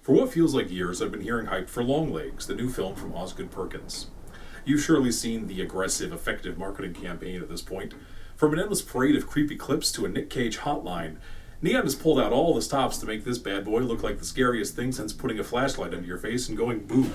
For what feels like years, I've been hearing hype for Longlegs, the new film from Osgood Perkins. You've surely seen the aggressive, effective marketing campaign at this point. From an endless parade of creepy clips to a Nick Cage hotline, Neon has pulled out all the stops to make this bad boy look like the scariest thing since putting a flashlight under your face and going boo.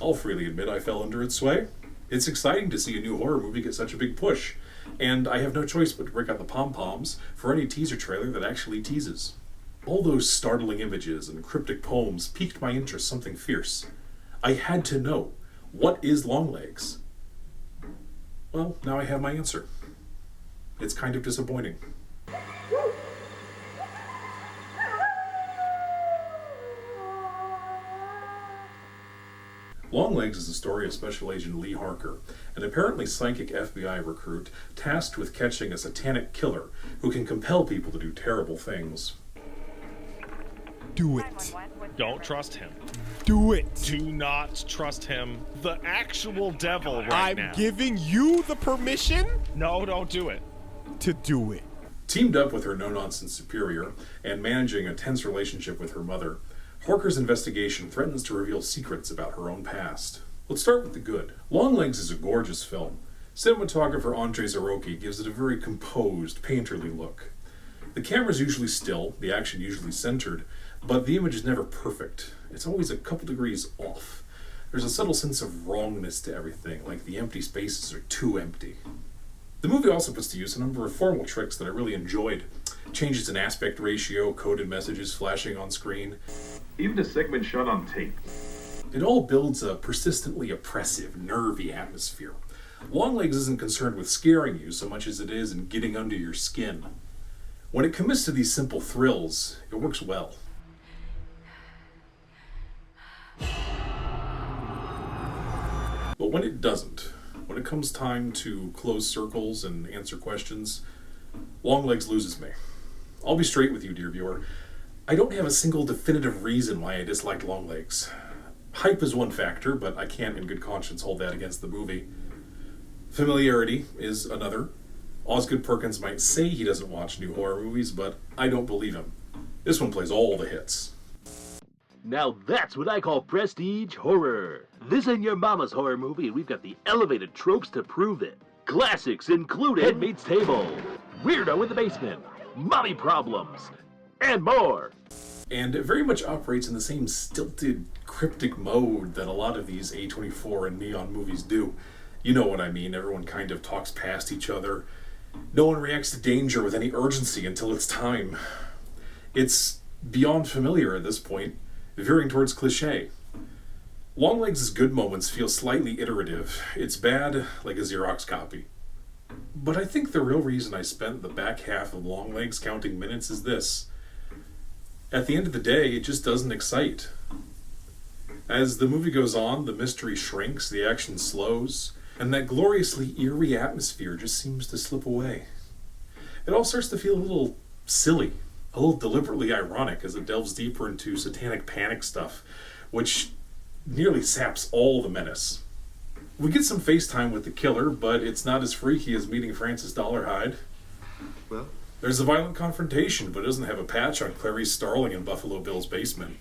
I'll freely admit I fell under its sway. It's exciting to see a new horror movie get such a big push, and I have no choice but to break out the pom-poms for any teaser trailer that actually teases. All those startling images and cryptic poems piqued my interest something fierce. I had to know, what is Longlegs? Well, now I have my answer. It's kind of disappointing. Longlegs is the story of Special Agent Lee Harker, an apparently psychic FBI recruit tasked with catching a satanic killer who can compel people to do terrible things. Do it. Don't trust him. Do it. Do not trust him. The actual devil right now. I'm giving you the permission No, don't do it. to do it. Teamed up with her no-nonsense superior and managing a tense relationship with her mother, Harker's investigation threatens to reveal secrets about her own past. Let's start with the good. Longlegs is a gorgeous film. Cinematographer Andrzej Zarocki gives it a very composed, painterly look. The camera's usually still, the action usually centered, but the image is never perfect. It's always a couple degrees off. There's a subtle sense of wrongness to everything, like the empty spaces are too empty. The movie also puts to use a number of formal tricks that I really enjoyed. Changes in aspect ratio, coded messages flashing on screen. Even a segment shot on tape. It all builds a persistently oppressive, nervy atmosphere. Longlegs isn't concerned with scaring you so much as it is in getting under your skin. When it commits to these simple thrills, it works well. But when it doesn't, when it comes time to close circles and answer questions, Longlegs loses me. I'll be straight with you, dear viewer. I don't have a single definitive reason why I disliked Longlegs. Hype is one factor, but I can't in good conscience hold that against the movie. Familiarity is another. Osgood Perkins might say he doesn't watch new horror movies, but I don't believe him. This one plays all the hits. Now that's what I call prestige horror. This ain't your mama's horror movie, and we've got the elevated tropes to prove it. Classics included Head Meets Table, Weirdo in the Basement, Mommy Problems, and more. And it very much operates in the same stilted, cryptic mode that a lot of these A24 and Neon movies do. You know what I mean, everyone kind of talks past each other. No one reacts to danger with any urgency until it's time. It's beyond familiar at this point, veering towards cliché. Longlegs' good moments feel slightly iterative. It's bad, like a Xerox copy. But I think the real reason I spent the back half of Longlegs counting minutes is this. At the end of the day, it just doesn't excite. As the movie goes on, the mystery shrinks, the action slows, and that gloriously eerie atmosphere just seems to slip away. It all starts to feel a little silly, a little deliberately ironic as it delves deeper into satanic panic stuff, which nearly saps all the menace. We get some FaceTime with the killer, but it's not as freaky as meeting Francis Dollarhide. Well, There's a violent confrontation, but it doesn't have a patch on Clarice Starling in Buffalo Bill's basement.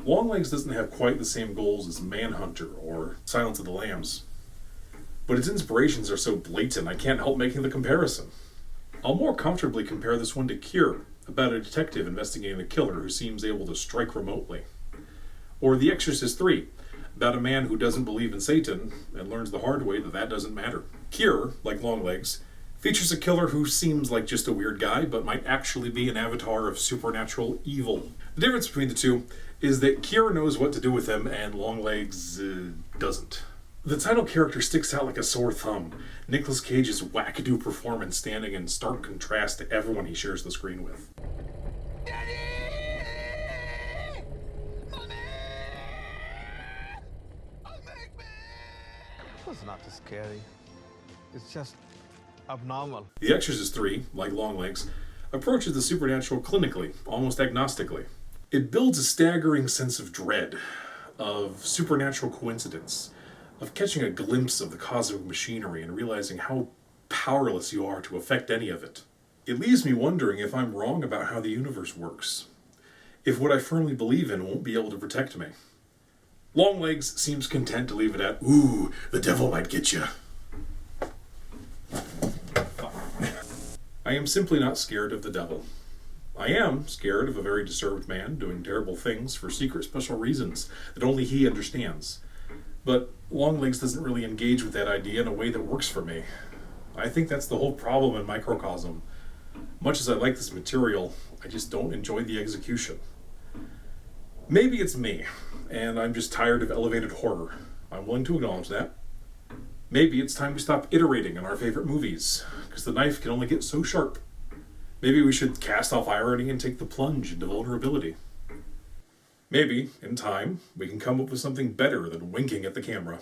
Longlegs doesn't have quite the same goals as Manhunter or Silence of the Lambs, but its inspirations are so blatant I can't help making the comparison. I'll more comfortably compare this one to Cure, about a detective investigating a killer who seems able to strike remotely. Or The Exorcist 3, about a man who doesn't believe in Satan and learns the hard way that that doesn't matter. Cure, like Longlegs, features a killer who seems like just a weird guy, but might actually be an avatar of supernatural evil. The difference between the two is that Cure knows what to do with him, and Longlegs doesn't. The title character sticks out like a sore thumb. Nicolas Cage's wackadoo performance standing in stark contrast to everyone he shares the screen with. It's not too scary. It's just abnormal. The Exorcist 3, like Longlegs, approaches the supernatural clinically, almost agnostically. It builds a staggering sense of dread, of supernatural coincidence, of catching a glimpse of the cosmic machinery and realizing how powerless you are to affect any of it. It leaves me wondering if I'm wrong about how the universe works. If what I firmly believe in won't be able to protect me. Longlegs seems content to leave it at, "Ooh, the devil might get you." I am simply not scared of the devil. I am scared of a very disturbed man doing terrible things for secret special reasons that only he understands. But Longlegs doesn't really engage with that idea in a way that works for me. I think that's the whole problem in Microcosm. Much as I like this material, I just don't enjoy the execution. Maybe it's me, and I'm just tired of elevated horror. I'm willing to acknowledge that. Maybe it's time we stop iterating on our favorite movies, because the knife can only get so sharp. Maybe we should cast off irony and take the plunge into vulnerability. Maybe, in time, we can come up with something better than winking at the camera.